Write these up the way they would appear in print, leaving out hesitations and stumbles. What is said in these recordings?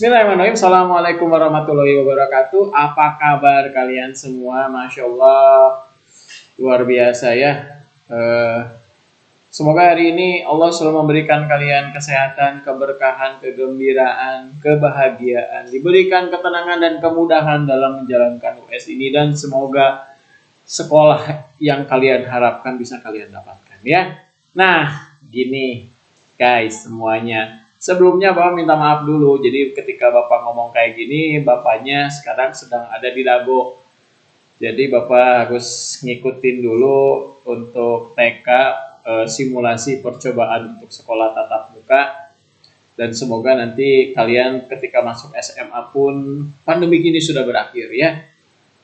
Bismillahirrahmanirrahim. Assalamualaikum warahmatullahi wabarakatuh. Apa kabar kalian semua? Masya Allah, luar biasa ya. Semoga hari ini Allah selalu memberikan kalian kesehatan, keberkahan, kegembiraan, kebahagiaan, diberikan ketenangan dan kemudahan dalam menjalankan US ini, dan semoga sekolah yang kalian harapkan bisa kalian dapatkan ya. Nah, gini guys semuanya. Sebelumnya Bapak minta maaf dulu. Jadi ketika Bapak ngomong kayak gini, Bapaknya sekarang sedang ada di Dago. Jadi Bapak harus ngikutin dulu untuk TK simulasi percobaan untuk sekolah tatap muka. Dan semoga nanti kalian ketika masuk SMA pun pandemi ini sudah berakhir ya.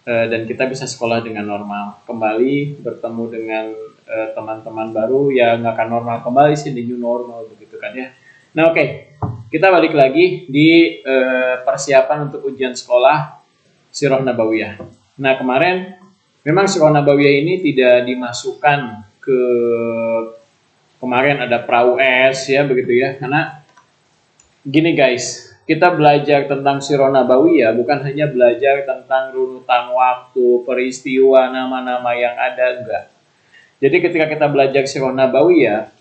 Dan kita bisa sekolah dengan normal. Kembali bertemu dengan teman-teman baru ya, nggak akan normal kembali sih, di new normal begitu kan ya. Nah oke, kita balik lagi di persiapan untuk ujian sekolah Sirah Nabawiyah. Nah kemarin memang Sirah Nabawiyah ini tidak dimasukkan ke, kemarin ada pra-US ya begitu ya, karena gini guys, kita belajar tentang Sirah Nabawiyah bukan hanya belajar tentang runutan waktu, peristiwa, nama-nama yang ada, enggak. Jadi ketika kita belajar Sirah Nabawiyah,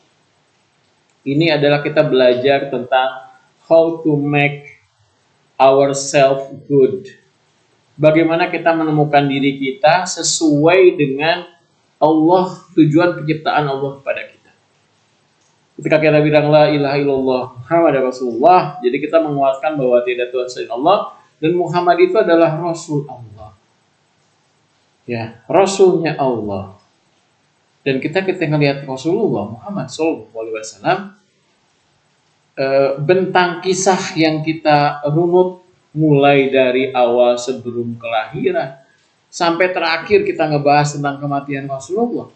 ini adalah kita belajar tentang how to make ourselves good. Bagaimana kita menemukan diri kita sesuai dengan Allah, tujuan penciptaan Allah kepada kita. Ketika kita bilang la ilaha illallah Muhammad Rasulullah, jadi kita menguatkan bahwa tidak Tuhan selain Allah, dan Muhammad itu adalah Rasul Allah. Ya, Rasulnya Allah. Dan kita ngelihat Rasulullah Muhammad SAW, bentang kisah yang kita runut mulai dari awal sebelum kelahiran sampai terakhir kita ngebahas tentang kematian Rasulullah.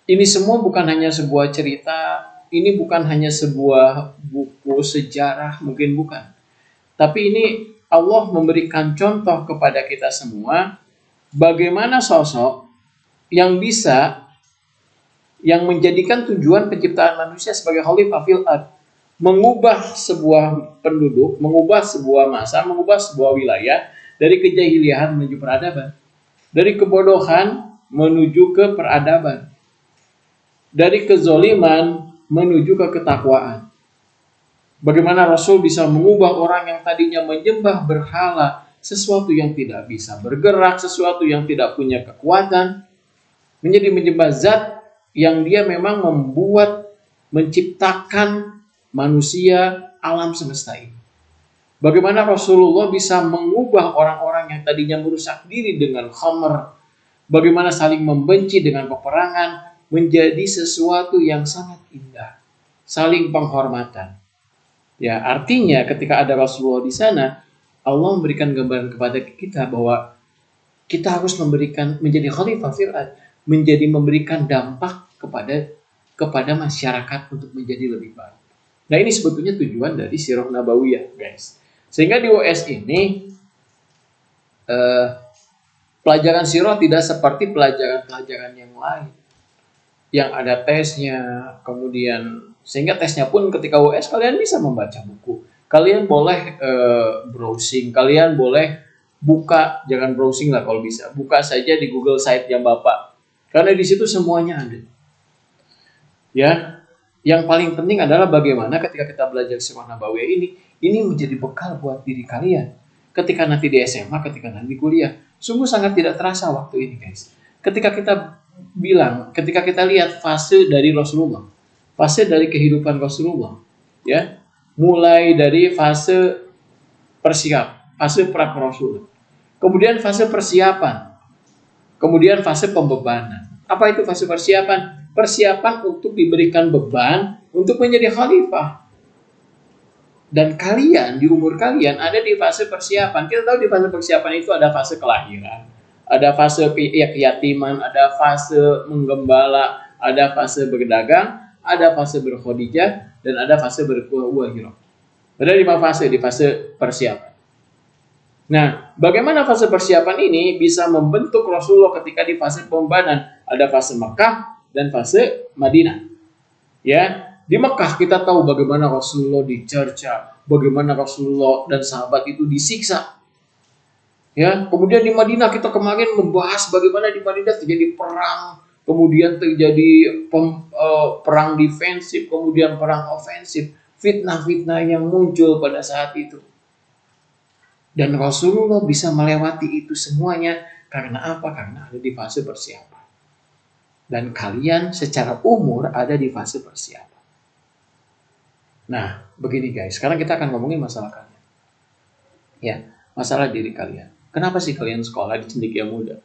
Ini semua bukan hanya sebuah cerita, ini bukan hanya sebuah buku sejarah, mungkin bukan. Tapi ini Allah memberikan contoh kepada kita semua bagaimana sosok yang bisa, yang menjadikan tujuan penciptaan manusia sebagai khalifah fil ard, mengubah sebuah penduduk, mengubah sebuah masa, mengubah sebuah wilayah dari kejahilian menuju peradaban, dari kebodohan menuju ke peradaban, dari kezoliman menuju ke ketakwaan. Bagaimana Rasul bisa mengubah orang yang tadinya menyembah berhala, sesuatu yang tidak bisa bergerak, sesuatu yang tidak punya kekuatan, menjadi menyembah zat yang dia memang membuat, menciptakan manusia, alam semesta ini. Bagaimana Rasulullah bisa mengubah orang-orang yang tadinya merusak diri dengan khamr, bagaimana saling membenci dengan peperangan, menjadi sesuatu yang sangat indah, saling penghormatan. Ya, artinya ketika ada Rasulullah di sana, Allah memberikan gambaran kepada kita bahwa kita harus menjadi khalifah fil ard, memberikan dampak kepada masyarakat untuk menjadi lebih baik. Nah ini sebetulnya tujuan dari Sirah Nabawiyah guys. Sehingga di US ini pelajaran sirah tidak seperti pelajaran-pelajaran yang lain yang ada tesnya, kemudian sehingga tesnya pun ketika US kalian bisa membaca buku, kalian boleh browsing, kalian boleh buka, jangan browsing lah kalau bisa, buka saja di Google site yang Bapak, karena di situ semuanya ada. Ya, yang paling penting adalah bagaimana ketika kita belajar Sirah Nabawiyah ini menjadi bekal buat diri kalian. Ketika nanti di SMA, ketika nanti kuliah, sungguh sangat tidak terasa waktu ini guys. Ketika kita lihat fase dari Rasulullah, fase dari kehidupan Rasulullah, ya, mulai dari fase fase pra-Rasul, kemudian fase persiapan, kemudian fase pembebanan. Apa itu fase persiapan? Persiapan untuk diberikan beban untuk menjadi khalifah. Dan kalian, di umur kalian ada di fase persiapan. Kita tahu di fase persiapan itu ada fase kelahiran, ada fase keyatiman, ada fase menggembala, ada fase berdagang, ada fase berkhadijah, dan ada fase berwahirah. Ada 5 fase di fase persiapan. Nah, bagaimana fase persiapan ini bisa membentuk Rasulullah ketika di fase pembebanan? Ada fase Mekah dan fase Madinah. Ya, Di Mekah kita tahu bagaimana Rasulullah dicerca, bagaimana Rasulullah dan sahabat itu disiksa. Ya, kemudian di Madinah kita kemarin membahas bagaimana di Madinah terjadi perang, kemudian terjadi perang defensif, kemudian perang ofensif, fitnah-fitnah yang muncul pada saat itu. Dan Rasulullah bisa melewati itu semuanya karena apa? Karena ada di fase persiapan. Dan kalian secara umur ada di fase persiapan. Nah, begini guys, sekarang kita akan ngomongin masalah kalian. Ya, masalah diri kalian. Kenapa sih kalian sekolah di Cendekia Muda?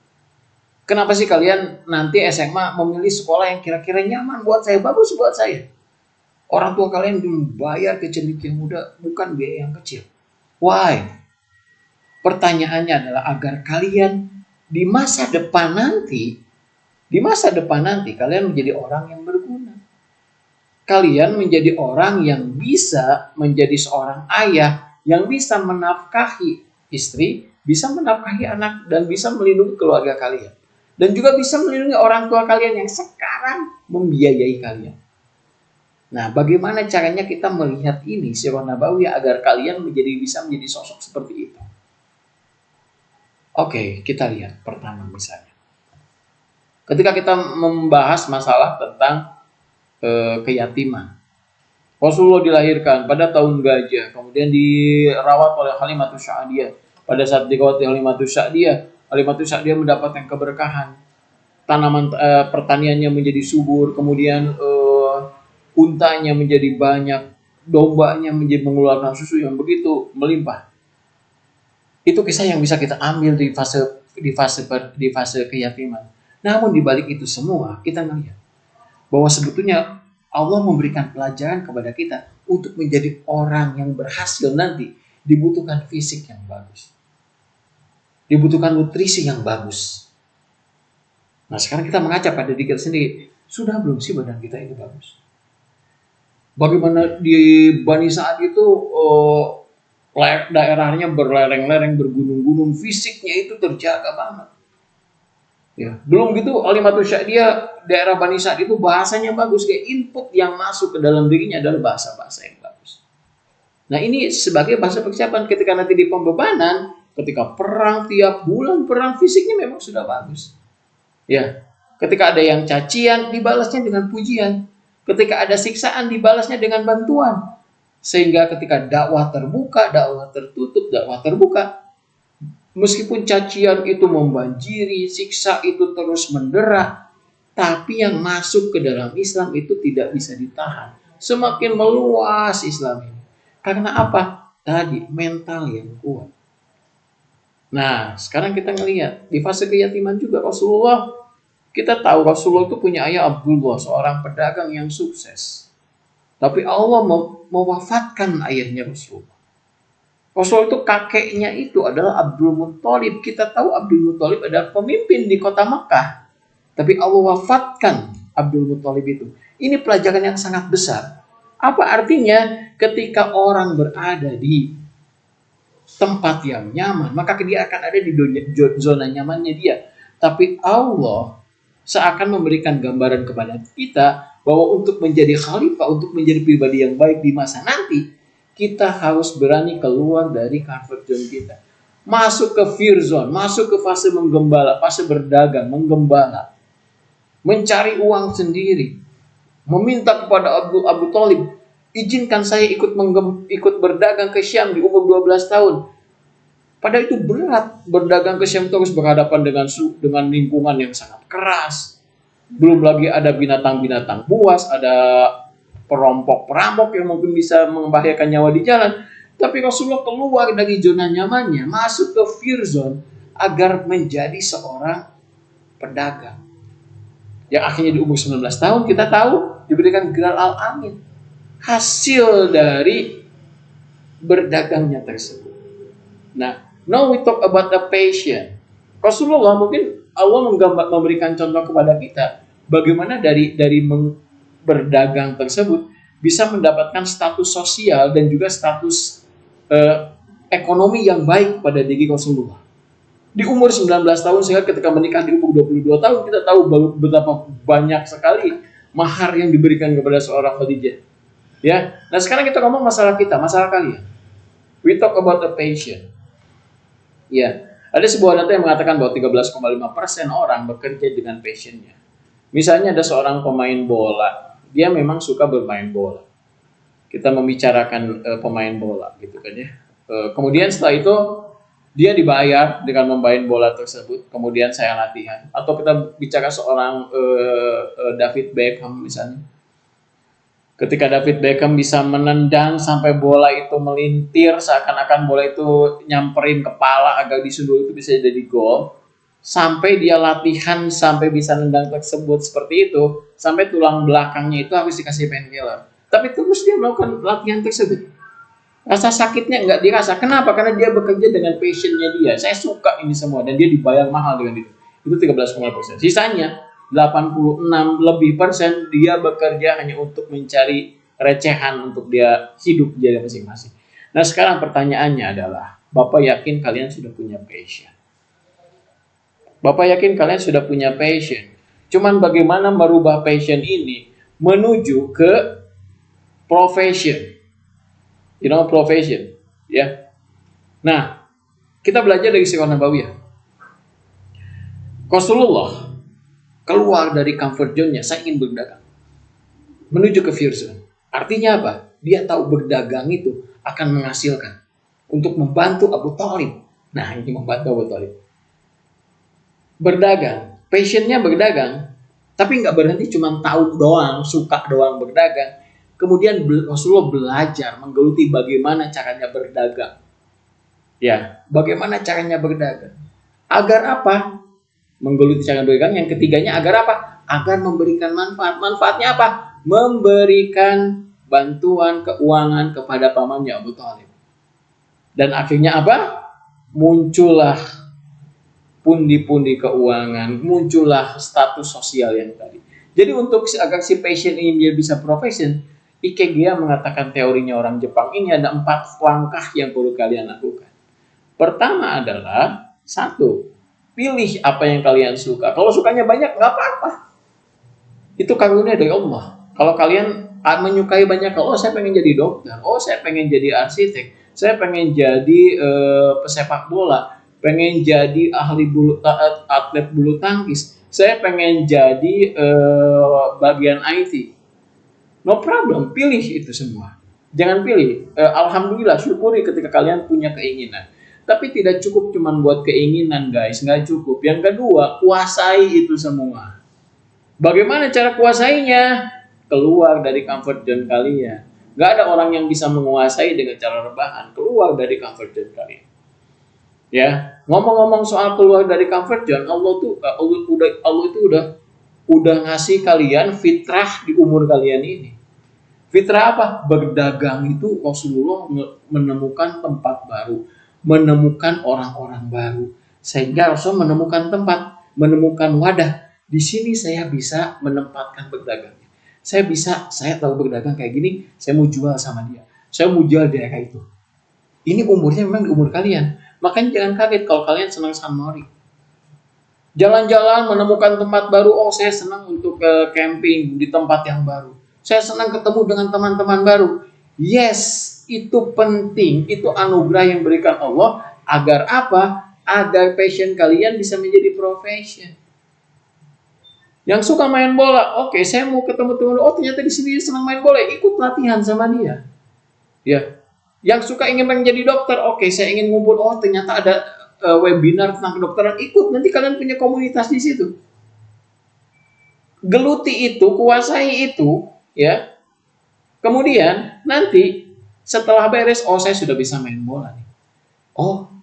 Kenapa sih kalian nanti SMA memilih sekolah yang kira-kira nyaman buat saya, bagus buat saya? Orang tua kalian membayar ke Cendekia Muda bukan biaya yang kecil. Why? Pertanyaannya adalah agar kalian di masa depan nanti kalian menjadi orang yang berguna. Kalian menjadi orang yang bisa menjadi seorang ayah yang bisa menafkahi istri, bisa menafkahi anak, dan bisa melindungi keluarga kalian. Dan juga bisa melindungi orang tua kalian yang sekarang membiayai kalian. Nah, bagaimana caranya kita melihat ini Sirah Nabawiyah agar kalian bisa menjadi sosok seperti itu? Oke, kita lihat pertama misalnya. Ketika kita membahas masalah tentang keyatiman. Rasulullah dilahirkan pada tahun gajah, kemudian dirawat oleh Halimatus Sa'diyah. Pada saat dirawat oleh Halimatus Sa'diyah mendapatkan keberkahan. Tanaman pertaniannya menjadi subur, kemudian untanya menjadi banyak, dombanya menjadi mengeluarkan susu yang begitu melimpah. Itu kisah yang bisa kita ambil di fase keyatiman. Namun di balik itu semua kita melihat bahwa sebetulnya Allah memberikan pelajaran kepada kita untuk menjadi orang yang berhasil nanti. Dibutuhkan fisik yang bagus, dibutuhkan nutrisi yang bagus. Nah, sekarang kita mengaca pada diri kita sendiri, sudah belum sih badan kita ini bagus? Bagaimana di Bani Sa'ad itu daerahnya berlereng-lereng, bergunung-gunung, fisiknya itu terjaga banget. Ya, belum gitu Halimatus Sa'diyah daerah Bani Sa'ad itu bahasanya bagus, kayak input yang masuk ke dalam dirinya adalah bahasa-bahasa yang bagus. Nah, ini sebagai bahasa persiapan ketika nanti di pembebanan, ketika perang tiap bulan perang fisiknya memang sudah bagus. Ya, ketika ada yang cacian dibalasnya dengan pujian, ketika ada siksaan dibalasnya dengan bantuan. Sehingga ketika dakwah terbuka, dakwah tertutup, dakwah terbuka, meskipun cacian itu membanjiri, siksa itu terus mendera, tapi yang masuk ke dalam Islam itu tidak bisa ditahan. Semakin meluas Islam ini. Karena apa? Tadi mental yang kuat. Nah, sekarang kita ngelihat di fase keyatiman juga Rasulullah. Kita tahu Rasulullah itu punya ayah Abdullah, seorang pedagang yang sukses. Tapi Allah mewafatkan ayahnya Rasulullah. Rasul itu kakeknya itu adalah Abdul Muttalib. Kita tahu Abdul Muttalib adalah pemimpin di kota Makkah. Tapi Allah wafatkan Abdul Muttalib itu. Ini pelajaran yang sangat besar. Apa artinya? Ketika orang berada di tempat yang nyaman, maka dia akan ada di zona nyamannya dia. Tapi Allah seakan memberikan gambaran kepada kita bahwa untuk menjadi khalifah, untuk menjadi pribadi yang baik di masa nanti, kita harus berani keluar dari comfort zone kita. Masuk ke fear zone, masuk ke fase menggembala, fase berdagang, menggembala. Mencari uang sendiri. Meminta kepada Abu Thalib, izinkan saya ikut berdagang ke Syam di umur 12 tahun. Padahal itu berat, berdagang ke Syam terus berhadapan dengan lingkungan yang sangat keras. Belum lagi ada binatang-binatang buas, ada perampok-perampok yang mungkin bisa membahayakan nyawa di jalan. Tapi Rasulullah keluar dari zona nyamannya, masuk ke fear zone agar menjadi seorang pedagang. Yang akhirnya di umur 19 tahun kita tahu diberikan gelar Al-Amin. Hasil dari berdagangnya tersebut. Nah, now we talk about the passion. Rasulullah mungkin Allah memberikan contoh kepada kita bagaimana dari berdagang tersebut bisa mendapatkan status sosial dan juga status ekonomi yang baik pada diri Rasulullah. Di umur 19 tahun sehingga ketika menikah di umur 22 tahun kita tahu betapa banyak sekali mahar yang diberikan kepada seorang Khadijah. Ya, nah sekarang kita ngomong masalah kita, masalah kalian. We talk about the patient. Ya, ada sebuah data yang mengatakan bahwa 13,5% orang bekerja dengan passionnya. Misalnya ada seorang pemain bola, dia memang suka bermain bola. Kita membicarakan pemain bola, gitu kan ya. Kemudian setelah itu dia dibayar dengan memain bola tersebut. Kemudian saya latihan. Atau kita bicara seorang David Beckham misalnya. Ketika David Beckham bisa menendang sampai bola itu melintir, seakan-akan bola itu nyamperin kepala agak disundul, itu bisa jadi gol. Sampai dia latihan sampai bisa nendang tersebut seperti itu, sampai tulang belakangnya itu harus dikasih painkiller. Tapi terus dia melakukan latihan tersebut. Rasa sakitnya nggak dirasa. Kenapa? Karena dia bekerja dengan passionnya dia. Saya suka ini semua dan dia dibayar mahal dengan itu. Itu 13,5%. Sisanya 86 lebih persen dia bekerja hanya untuk mencari recehan untuk dia hidup dia masing-masing. Nah sekarang pertanyaannya adalah, Bapak yakin kalian sudah punya passion? Bapak yakin kalian sudah punya passion? Cuman bagaimana merubah passion ini menuju ke profession? Profession. Ya. Nah, kita belajar dari Sirah Nabawiyah. Rasulullah keluar dari comfort zone-nya, saya ingin berdagang. Menuju ke fear zone. Artinya apa? Dia tahu berdagang itu akan menghasilkan. Untuk membantu Abu Thalib. Nah, ini membantu Abu Thalib. Berdagang. Passionnya berdagang. Tapi nggak berhenti cuma tahu doang, suka doang berdagang. Kemudian Rasulullah belajar, menggeluti bagaimana caranya berdagang. Ya, bagaimana caranya berdagang. Agar apa? Menggeluti cara berdagang. Yang ketiganya agar apa? Agar memberikan manfaat. Manfaatnya apa? Memberikan bantuan keuangan kepada pamannya Abu Thalib. Dan akhirnya apa? Muncullah pundi-pundi keuangan, muncullah status sosial yang tadi. Jadi untuk agar si passion ini dia bisa profession, Ikegia mengatakan teorinya orang Jepang ini ada 4 langkah yang perlu kalian lakukan. Pertama adalah, 1, pilih apa yang kalian suka. Kalau sukanya banyak, nggak apa-apa. Itu karunia dari Allah. Kalau kalian menyukai banyak, oh saya pengen jadi dokter, oh saya pengen jadi arsitek, saya pengen jadi pesepak bola, pengen jadi atlet bulu tangkis, saya pengen jadi bagian IT. No problem, pilih itu semua. Jangan pilih. Alhamdulillah, syukuri ketika kalian punya keinginan. Tapi tidak cukup cuma buat keinginan, guys. Nggak cukup. Yang kedua, kuasai itu semua. Bagaimana cara kuasainya? Keluar dari comfort zone kalian. Nggak ada orang yang bisa menguasai dengan cara rebahan. Keluar dari comfort zone kalian. Ya, ngomong-ngomong soal keluar dari comfort zone, Allah itu udah ngasih kalian fitrah di umur kalian ini. Fitrah apa? Berdagang itu Rasulullah menemukan tempat baru, menemukan orang-orang baru. Sehingga Rasul menemukan tempat, menemukan wadah. Di sini saya bisa menempatkan berdagang. Saya tahu berdagang kayak gini, saya mau jual sama dia. Saya mau jual di daerah itu. Ini umurnya memang di umur kalian. Makanya jangan kaget kalau kalian senang San Mori. Jalan-jalan menemukan tempat baru, oh saya senang untuk camping di tempat yang baru. Saya senang ketemu dengan teman-teman baru. Yes, itu penting. Itu anugerah yang berikan Allah. Agar apa? Agar passion kalian bisa menjadi profession. Yang suka main bola, oke, saya mau ketemu teman. Oh, ternyata di sini dia senang main bola. Ikut latihan sama dia. Ya. Yang suka ingin menjadi dokter, oke, saya ingin ngumpul. Oh, ternyata ada webinar tentang kedokteran. Ikut, nanti kalian punya komunitas di situ. Geluti itu, kuasai itu. Ya, kemudian nanti setelah beres, oh saya sudah bisa main bola nih. Oh,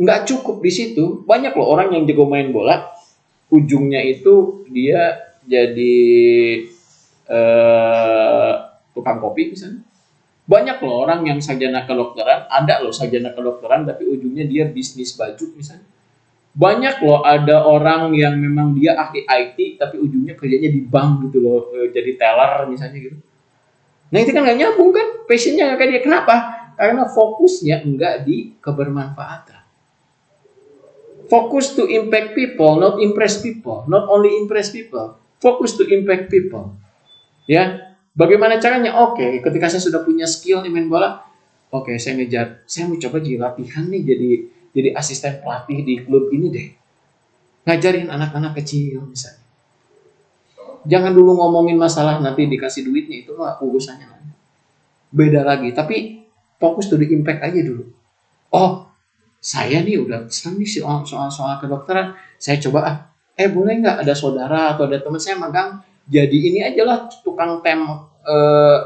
nggak cukup di situ. Banyak loh orang yang jago main bola, ujungnya itu dia jadi tukang kopi misalnya. Banyak loh orang yang sarjana kedokteran, ada loh sarjana kedokteran, tapi ujungnya dia bisnis baju misalnya. Banyak loh ada orang yang memang dia ahli IT, tapi ujungnya kerjanya di bank gitu loh, jadi teller misalnya gitu. Nah itu kan nggak nyambung kan, passionnya nggak kayak dia. Kenapa? Karena fokusnya enggak di kebermanfaatan. Fokus to impact people, not impress people. Not only impress people, focus to impact people. Ya, Bagaimana caranya? Oke, ketika saya sudah punya skill nih main bola, oke, saya ngejar, saya mau coba jadi latihan nih, jadi asisten pelatih di klub ini deh. Ngajarin anak-anak kecil misalnya. Jangan dulu ngomongin masalah nanti dikasih duitnya, itu mah urusannya nanti. Beda lagi, tapi fokus to the impact aja dulu. Oh, saya nih udah senang nih soal kedokteran, saya coba boleh nggak ada saudara atau ada teman saya magang, jadi ini aja lah tukang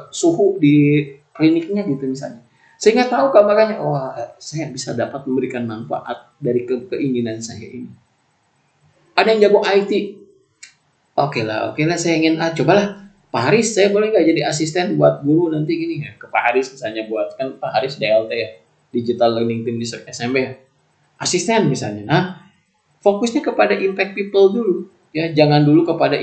suhu di kliniknya gitu misalnya. Sehingga tahu gambarannya, saya bisa dapat memberikan manfaat dari keinginan saya ini. Ada yang jago IT, oke lah saya ingin cobalah Pak Haris, saya boleh nggak jadi asisten buat guru nanti gini ya, ke Pak Haris misalnya, buat kan Pak Haris DLT ya, Digital Learning Team di SMP ya, asisten misalnya. Nah, fokusnya kepada impact people dulu ya, jangan dulu kepada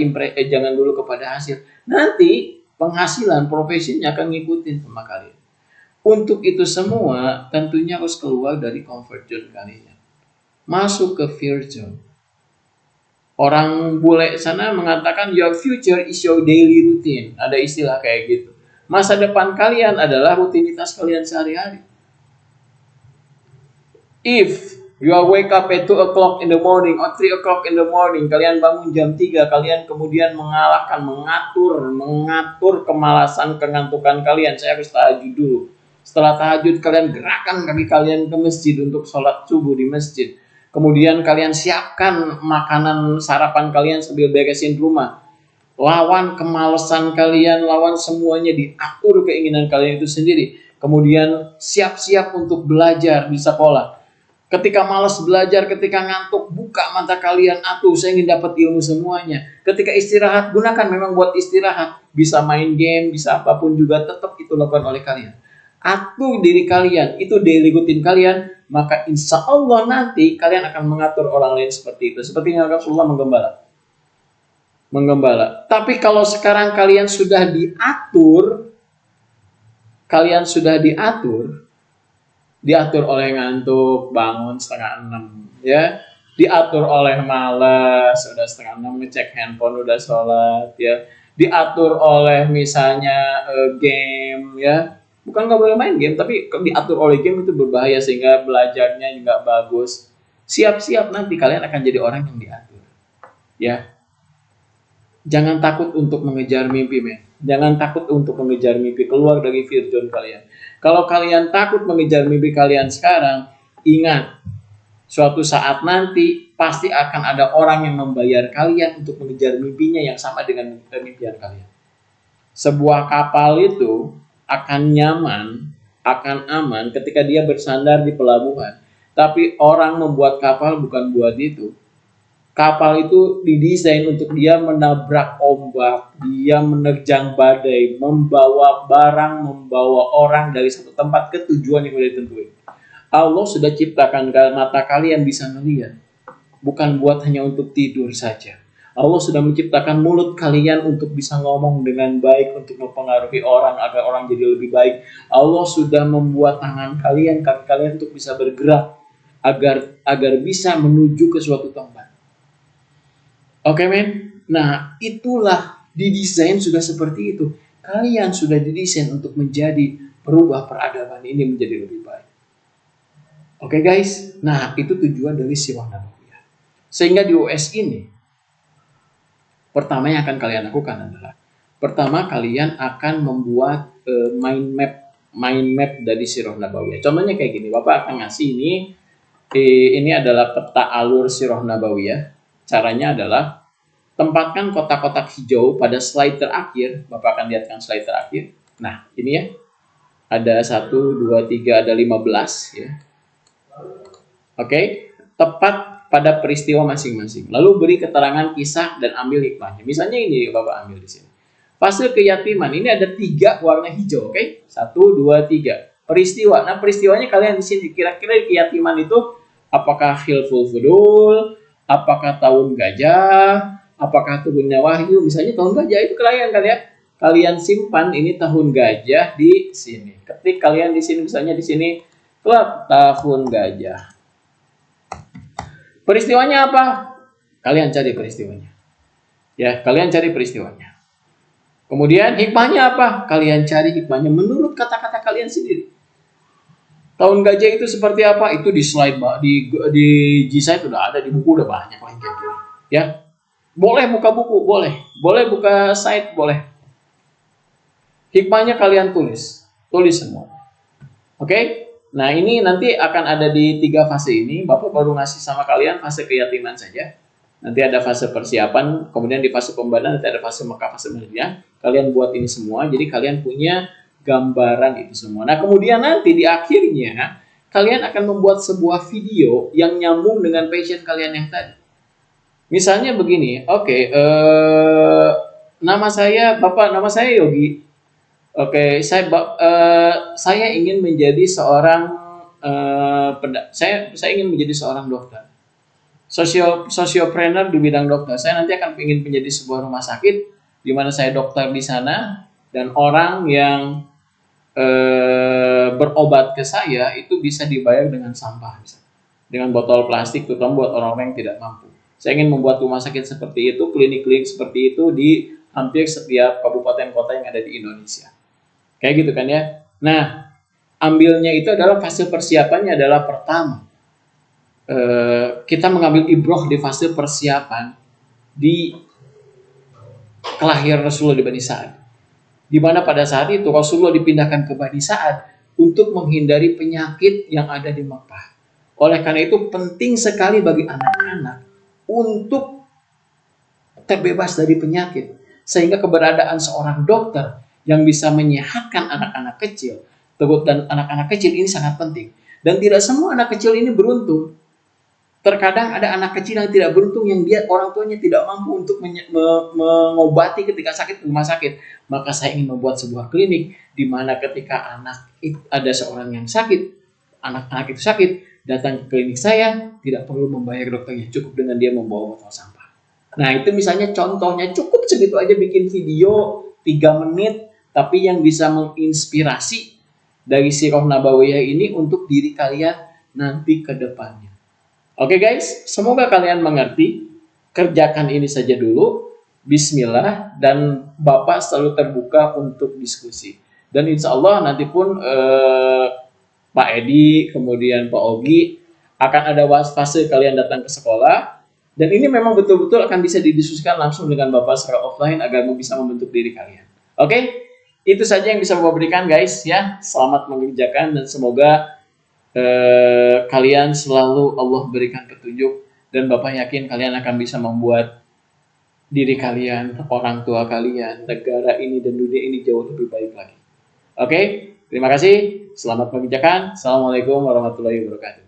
hasil. Nanti penghasilan profesinya akan ngikutin sama kalian. Untuk itu semua tentunya harus keluar dari comfort zone kalian, masuk ke fear zone. Orang bule sana mengatakan your future is your daily routine. Ada istilah kayak gitu. Masa depan kalian adalah rutinitas kalian sehari-hari. If you are wake up at 2 o'clock in the morning or 3 o'clock in the morning, kalian bangun jam 3, kalian kemudian mengatur kemalasan, kengantukan kalian. Saya harus tahajud dulu. Setelah tahajud, kalian gerakan kaki kalian ke masjid untuk sholat subuh di masjid. Kemudian kalian siapkan makanan sarapan kalian sambil beresin rumah. Lawan kemalasan kalian, lawan semuanya, diatur keinginan kalian itu sendiri. Kemudian siap-siap untuk belajar di sekolah. Ketika malas belajar, ketika ngantuk, buka mata kalian, saya ingin dapat ilmu semuanya. Ketika istirahat, gunakan memang buat istirahat. Bisa main game, bisa apapun juga, tetap itu lakukan oleh kalian. Atur diri kalian, itu daily routine kalian, maka insya Allah nanti kalian akan mengatur orang lain seperti itu. Seperti yang Rasulullah menggembala. Tapi kalau sekarang kalian sudah diatur oleh ngantuk, bangun 5:30, ya, diatur oleh malas, sudah 5:30 ngecek handphone, udah sholat, ya, diatur oleh misalnya game, ya, bukan nggak boleh main game, tapi diatur oleh game itu berbahaya sehingga belajarnya nggak bagus. Siap-siap nanti kalian akan jadi orang yang diatur, ya. Jangan takut untuk mengejar mimpi, men. Jangan takut untuk mengejar mimpi, keluar dari fear zone kalian. Kalau kalian takut mengejar mimpi kalian sekarang, ingat, suatu saat nanti pasti akan ada orang yang membayar kalian untuk mengejar mimpinya yang sama dengan mimpian kalian. Sebuah kapal itu akan nyaman, akan aman ketika dia bersandar di pelabuhan. Tapi orang membuat kapal bukan buat itu. Kapal itu didesain untuk dia menabrak ombak, dia menerjang badai, membawa barang, membawa orang dari satu tempat ke tujuan yang sudah ditentuin. Allah sudah ciptakan mata kalian bisa melihat, bukan buat hanya untuk tidur saja. Allah sudah menciptakan mulut kalian untuk bisa ngomong dengan baik, untuk mempengaruhi orang agar orang jadi lebih baik. Allah sudah membuat tangan kalian, kaki kalian untuk bisa bergerak agar bisa menuju ke suatu tempat. Oke, men? Nah, itulah didesain sudah seperti itu. Kalian sudah didesain untuk menjadi perubah peradaban ini menjadi lebih baik. Oke, guys? Nah, itu tujuan dari Sirah Nabawiyah. Sehingga di US ini, pertama yang akan kalian lakukan adalah, pertama kalian akan membuat mind map dari Sirah Nabawiyah. Contohnya kayak gini, Bapak akan ngasih ini adalah peta alur Sirah Nabawiyah. Caranya adalah tempatkan kotak-kotak hijau pada slide terakhir. Bapak akan lihatkan slide terakhir. Nah, ini ya. Ada 1, 2, 3, ada 15 ya. Oke, tepat pada peristiwa masing-masing. Lalu beri keterangan kisah dan ambil hikmahnya. Misalnya ini Bapak ambil di sini. Fase keyatiman, ini ada 3 warna hijau, oke? 1, 2, 3. Peristiwa. Nah, peristiwanya kalian di sini. Kira-kira keyatiman itu apakah Hilful Fudul, apakah tahun gajah, apakah turunnya wahyu, misalnya tahun gajah itu kalian simpan ini tahun gajah di sini. Ketik kalian di sini, misalnya di sini klub tahun gajah. Peristiwanya apa? Kalian cari peristiwanya. Ya, kalian cari peristiwanya. Kemudian hikmahnya apa? Kalian cari hikmahnya menurut kata-kata kalian sendiri. Tahun gajah itu seperti apa? Itu di slide di G-Site udah ada, di buku udah banyak lagi kayak gini. Ya, boleh buka buku, boleh buka site, boleh. Hikmahnya kalian tulis semua. Oke? Nah ini nanti akan ada di 3 fase ini. Bapak baru ngasih sama kalian fase keyatiman saja. Nanti ada fase persiapan, kemudian di fase pembanaan nanti ada fase Mekah, fase Madinah. Kalian buat ini semua, jadi kalian punya gambaran itu semua. Nah kemudian nanti di akhirnya kalian akan membuat sebuah video yang nyambung dengan passion kalian yang tadi. Misalnya begini, oke, nama saya Yogi. Oke, saya ingin menjadi seorang saya ingin menjadi seorang dokter. Sosiopreneur di bidang dokter. Saya nanti akan ingin menjadi sebuah rumah sakit di mana saya dokter di sana dan orang yang berobat ke saya itu bisa dibayar dengan sampah, dengan botol plastik, terutama buat orang-orang yang tidak mampu. Saya ingin membuat rumah sakit seperti itu, klinik-klinik seperti itu di hampir setiap kabupaten kota yang ada di Indonesia. Kayak gitu kan ya. Nah, ambilnya itu adalah fase persiapannya adalah pertama. Kita mengambil ibroh di fase persiapan di kelahiran Rasulullah di Bani Sa'ad. Di mana pada saat itu Rasulullah dipindahkan ke Bani Sa'ad untuk menghindari penyakit yang ada di Mekah. Oleh karena itu penting sekali bagi anak-anak untuk terbebas dari penyakit. Sehingga keberadaan seorang dokter yang bisa menyehatkan anak-anak kecil, dan anak-anak kecil ini sangat penting. Dan tidak semua anak kecil ini beruntung. Terkadang ada anak kecil yang tidak beruntung, yang orang tuanya tidak mampu untuk mengobati ketika sakit di rumah sakit. Maka saya ingin membuat sebuah klinik di mana ketika ada seorang yang sakit, anak-anak itu sakit, datang ke klinik saya, tidak perlu membayar dokternya, cukup dengan dia membawa botol sampah. Nah itu misalnya contohnya, cukup segitu aja bikin video 3 menit, tapi yang bisa menginspirasi dari Sirah Nabawiyah ini untuk diri kalian nanti ke depannya. Oke guys, semoga kalian mengerti. Kerjakan ini saja dulu. Bismillah, dan Bapak selalu terbuka untuk diskusi. Dan insya Allah nanti pun Pak Edi, kemudian Pak Ogi akan ada fase kalian datang ke sekolah. Dan ini memang betul-betul akan bisa didiskusikan langsung dengan Bapak secara offline agar bisa membentuk diri kalian. Oke, itu saja yang bisa Bapak berikan guys ya. Selamat mengerjakan dan semoga kalian selalu Allah berikan petunjuk, dan Bapak yakin kalian akan bisa membuat diri kalian, orang tua kalian, negara ini dan dunia ini jauh lebih baik lagi. Oke, terima kasih. Selamat mengerjakan. Assalamualaikum warahmatullahi wabarakatuh.